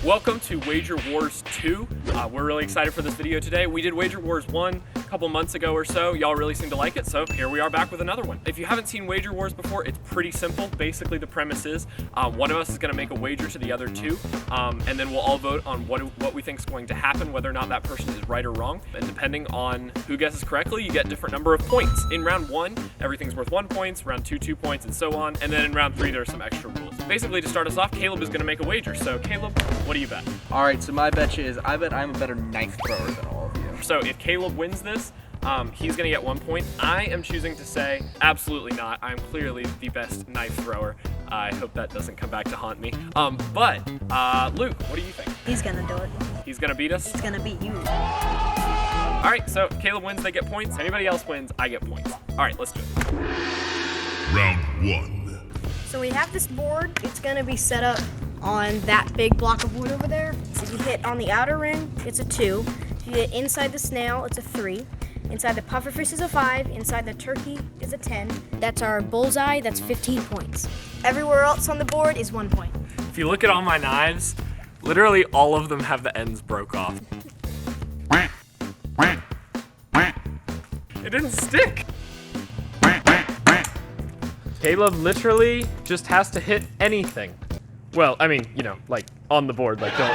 Welcome to Wager Wars 2. We're really excited for this video today. We did Wager Wars 1 a couple months ago or so. Y'all really seem to like it, so here we are back with another one. If you haven't seen Wager Wars before, it's pretty simple. Basically, the premise is one of us is going to make a wager to the other two, and then we'll all vote on what we think is going to happen, whether or not that person is right or wrong. And depending on who guesses correctly, you get a different number of points. In round 1, everything's worth 1 point, round 2, 2 points, and so on. And then in round 3, there's some extra rules. Basically, to start us off, Caleb is going to make a wager. So Caleb, what do you bet? All right, so my bet is I bet I'm a better knife thrower than all of you. So if Caleb wins this, he's gonna get 1 point. I am choosing to say, absolutely not. I'm clearly the best knife thrower. I hope that doesn't come back to haunt me. But Luke, what do you think? He's gonna do it. He's gonna beat us? He's gonna beat you. All right, so Caleb wins, they get points. Anybody else wins, I get points. All right, let's do it. Round 1. So we have this board. It's gonna be set up on that big block of wood over there. So if you hit on the outer ring, it's a 2. If you hit inside the snail, it's a 3. Inside the pufferfish is a 5. Inside the turkey is a 10. That's our bullseye, that's 15 points. Everywhere else on the board is 1 point. If you look at all my knives, literally all of them have the ends broke off. It didn't stick. Caleb literally just has to hit anything. Well, I mean, you know, like on the board, like don't,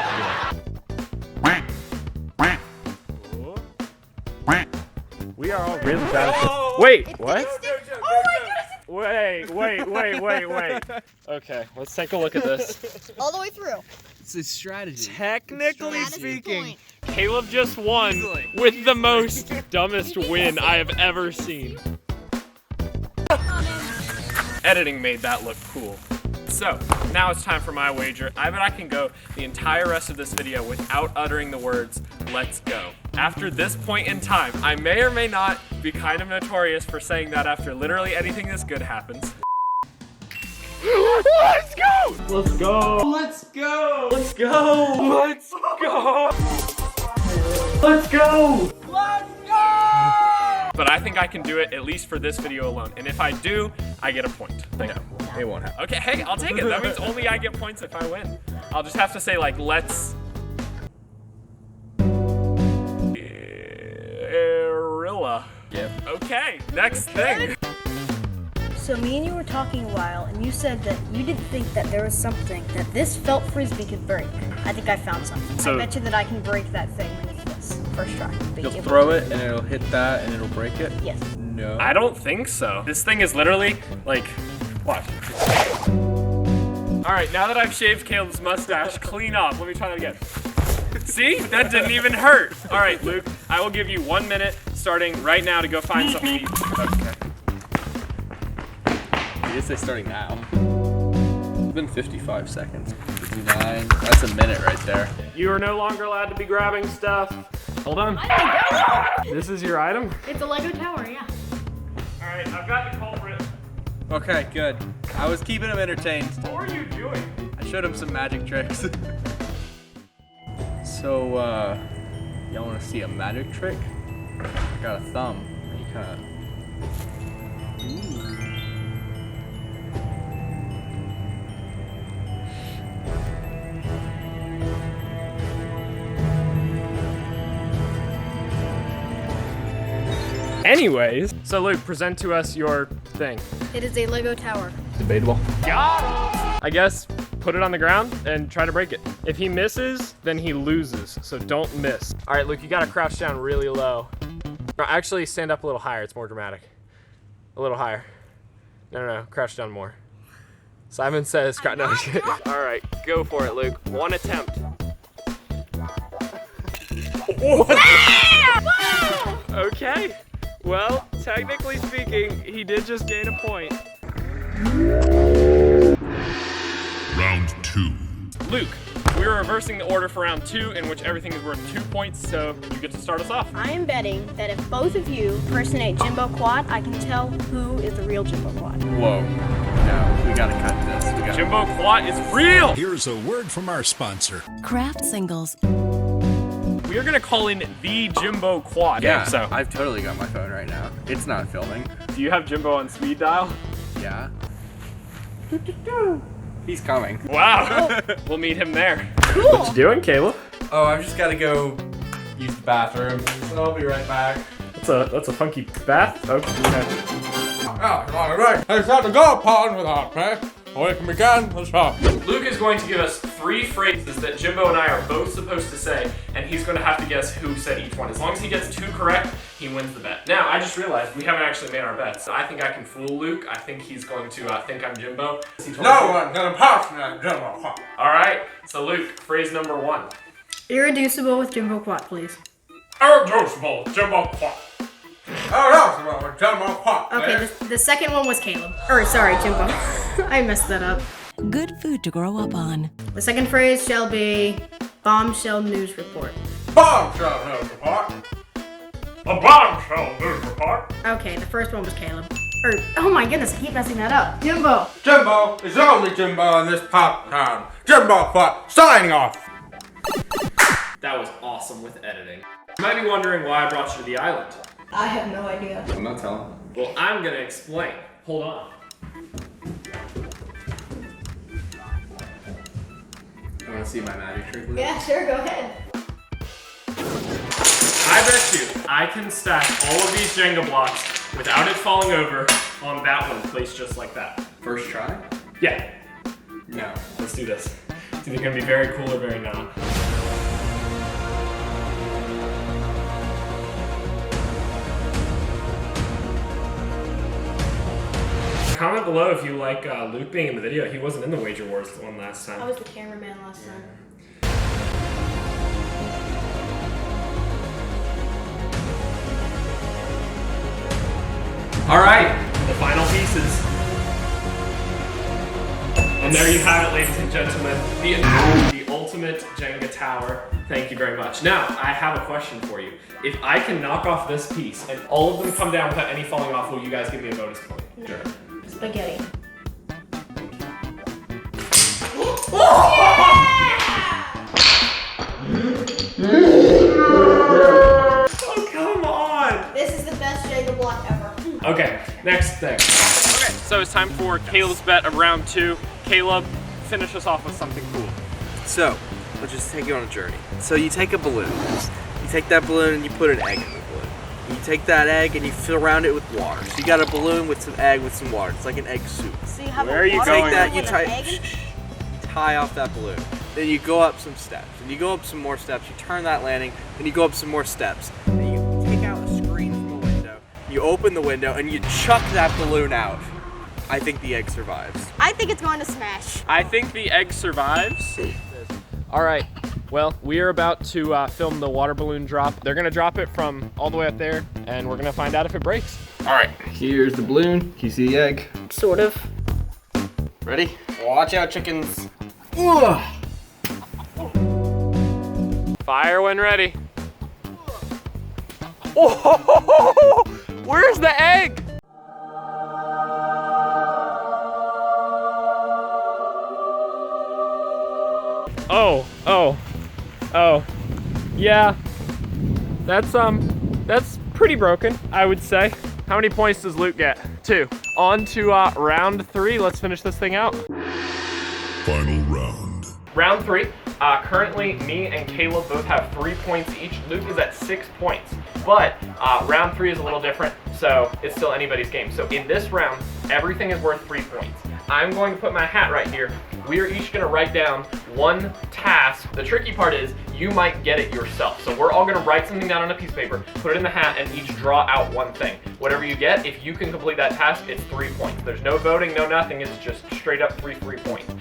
We are all really bad at this. Wait, what? Oh my goodness! Wait. Okay, let's take a look at this. All the way through. It's a strategy. Technically Strategy speaking, point. Caleb just won with the most dumbest win I have ever seen. Editing made that look cool. So, now it's time for my wager. I bet I can go the entire rest of this video without uttering the words, "let's go." After this point in time, I may or may not be kind of notorious for saying that after literally anything this good happens. Let's go! Let's go! Let's go! Let's go! Let's go! Let's go! Let's go! But I think I can do it at least for this video alone. And if I do, I get a point. No, it won't happen. Okay, hey, I'll take it. That means only I get points if I win. I'll just have to say, like, let's... Arilla. Yep. Okay, next thing. So me and you were talking a while, and you said that you didn't think that there was something that this felt frisbee could break. I think I found something. So- I bet you that I can break that thing with this first try. You'll throw it and it'll hit that and it'll break it? Yes. No. I don't think so. This thing is literally, like, watch. All right, now that I've shaved Caleb's mustache clean off, let me try that again. See? That didn't even hurt. All right, Luke, I will give you 1 minute starting right now to go find something to eat. Okay. You just say starting now. It's been 55 seconds. 59. That's a minute right there. You are no longer allowed to be grabbing stuff. Hold on. This is your item? It's a Lego tower, yeah. All right, I've got the culprit. Okay, good. I was keeping him entertained. What are you doing? I showed him some magic tricks. So, y'all want to see a magic trick? I got a thumb. You kind of. Anyways, so Luke, present to us your thing. It is a Lego tower. Debatable. I guess put it on the ground and try to break it. If he misses, then he loses, so don't miss. All right, Luke, you gotta crouch down really low. No, actually, stand up a little higher, it's more dramatic. A little higher. No, crouch down more. Simon says, no. All right, go for it, Luke. 1 attempt. Okay, well, technically speaking, he did just gain a point. Round 2. Luke, we are reversing the order for round 2, in which everything is worth 2 points, so you get to start us off. I am betting that if both of you impersonate Jimbo Quat, I can tell who is the real Jimbo Quat. Whoa. No, we gotta cut this. Jimbo Quat is real! Here's a word from our sponsor. Craft Singles. We are gonna call in the Jimbo Quat. Yeah, So, I've totally got my phone right now. It's not filming. do you have Jimbo on speed dial? Yeah. He's coming. Wow. We'll meet him there. Cool. What you doing, Caleb? Oh, I've just got to go use the bathroom, so I'll be right back. That's a funky bath. Okay. I just had to go upon without me. We can begin the show. Luke is going to give us 3 phrases that Jimbo and I are both supposed to say, and he's going to have to guess who said each one. As long as he gets 2 correct, he wins the bet. Now, I just realized we haven't actually made our bets. I think I can fool Luke. I think he's going to think I'm Jimbo. No one can impersonate Jimbo Quat. All right, so Luke, phrase number 1. Irreducible with Jimbo Quat, please. Irreducible Jimbo Quat. Irreducible Jimbo Quat. Okay, the second one was Caleb. Or, sorry, Jimbo. I messed that up. Good food to grow up on. The second phrase shall be bombshell news report. Bombshell news report. A bombshell news report. Okay, the first one was Caleb. Or, oh my goodness, I keep messing that up. Jimbo. Jimbo is the only Jimbo in this pop town. Jimbo Quat, signing off. That was awesome with editing. You might be wondering why I brought you to the island. I have no idea. I'm not telling. Well, I'm going to explain. Hold on. You want to see my magic trick? Luke? Yeah, sure, go ahead. I bet you I can stack all of these Jenga blocks without it falling over on that one placed just like that. First try? Yeah, No. let's do this. It's either going to be very cool or very not. Comment below if you like Luke being in the video. He wasn't in the Wager Wars one last time. I was the cameraman last time. All right, the final pieces. And there you have it, ladies and gentlemen, the ultimate Jenga tower. Thank you very much. Now, I have a question for you. If I can knock off this piece and all of them come down without any falling off, will you guys give me a bonus point? Sure. Spaghetti. Oh, come on! This is the best Jenga block ever. Okay, next thing. Okay, so it's time for Caleb's bet of round 2. Caleb, finish us off with something cool. So, let's just take you on a journey. So you take a balloon. You take that balloon and you put an egg in the balloon. You take that egg and you surround it with water. So you got a balloon with some egg with some water. It's like an egg soup. So you have Where are you water going? Take that, you with tie, an egg? tie off that balloon. Then you go up some steps. And you go up some more steps. You turn that landing. Then you go up some more steps. Then you take out a screen from the window. You open the window and you chuck that balloon out. I think the egg survives. I think it's going to smash. I think the egg survives. All right, well, we are about to film the water balloon drop. They're gonna drop it from all the way up there, and we're gonna find out if it breaks. All right, here's the balloon. Can you see the egg? Sort of. Ready? Watch out, chickens. Fire when ready. Oh, where's the egg? Oh, yeah, that's pretty broken, I would say. How many points does Luke get? 2. On to round 3, let's finish this thing out. Final round. Round 3, currently me and Caleb both have 3 points each. Luke is at 6 points, but round 3 is a little different, so it's still anybody's game. So in this round, everything is worth 3 points. I'm going to put my hat right here. We are each gonna write down one task. The tricky part is you might get it yourself. So we're all gonna write something down on a piece of paper, put it in the hat, and each draw out one thing. Whatever you get, if you can complete that task, it's 3 points. There's no voting, no nothing, it's just straight up 3 points.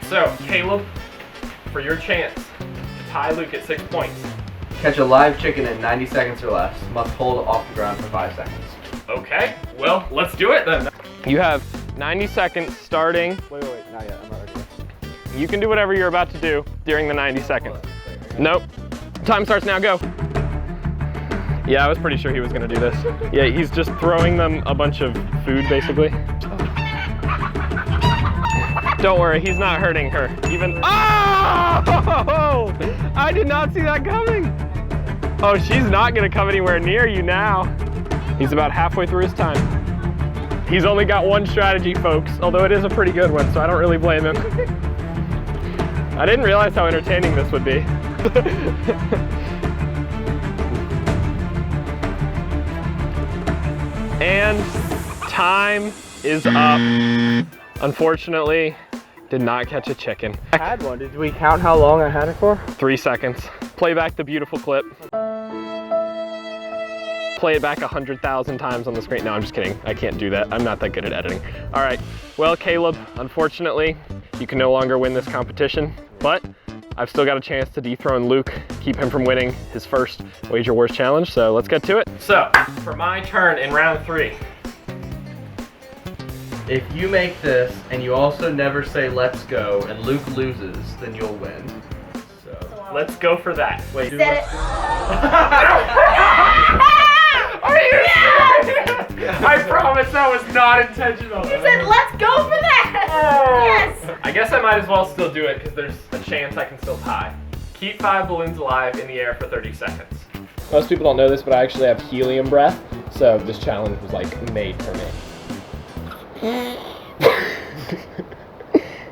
So, Caleb, for your chance to tie Luke at 6 points. Catch a live chicken in 90 seconds or less. Must hold off the ground for 5 seconds. Okay, well, let's do it then. You have 90 seconds starting. Wait, not yet. I'm not ready. You can do whatever you're about to do during the 90 seconds. Nope. Time starts now, go. Yeah, I was pretty sure he was gonna do this. Yeah, he's just throwing them a bunch of food, basically. Don't worry, he's not hurting her. Even, oh! I did not see that coming. Oh, she's not gonna come anywhere near you now. He's about halfway through his time. He's only got one strategy, folks, although it is a pretty good one, so I don't really blame him. I didn't realize how entertaining this would be. And time is up. Unfortunately, did not catch a chicken. I had one. Did we count how long I had it for? 3 seconds. Play back the beautiful clip. Play it back 100,000 times on the screen. No, I'm just kidding. I can't do that. I'm not that good at editing. All right, well, Caleb, unfortunately, you can no longer win this competition, but I've still got a chance to dethrone Luke, keep him from winning his first Wager Wars challenge, so let's get to it. So, for my turn in round 3. If you make this and you also never say let's go and Luke loses, then you'll win. So Let's go for that. Wait. Said it. Are you serious? I promise that was not intentional. You said let's go for that. Yes. I guess I might as well still do it because there's a chance I can still tie. Keep 5 balloons alive in the air for 30 seconds. Most people don't know this, but I actually have helium breath, so this challenge was like made for me.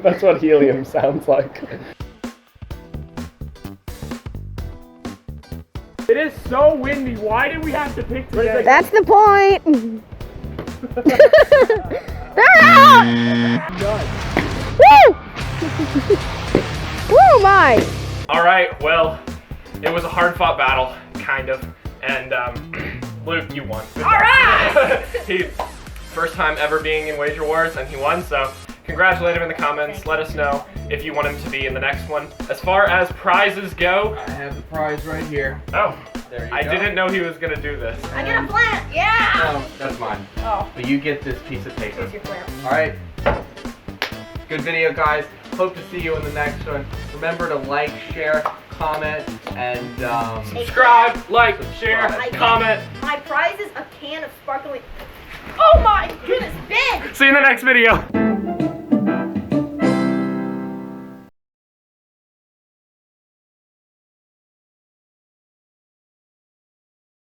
That's what helium sounds like. It is so windy. Why did we have to pick today? That's the point. They're out. Woo! Woo my! All right, well, it was a hard-fought battle, kind of, and Luke, you won. All right! He first time ever being in Wager Wars, and he won. So congratulate him in the comments. Let us know if you want him to be in the next one. As far as prizes go, I have the prize right here. oh, There you I go. didn't know he was gonna do this. I get a plant. Yeah. No, that's mine. Oh, But you get this piece of paper. here's your plant. All right. Good video, guys. Hope to see you in the next one. Remember to like, share, comment, and Subscribe, like, share, Subscribe. comment. My prize is a can of sparkling. Oh my goodness, big! See you in the next video.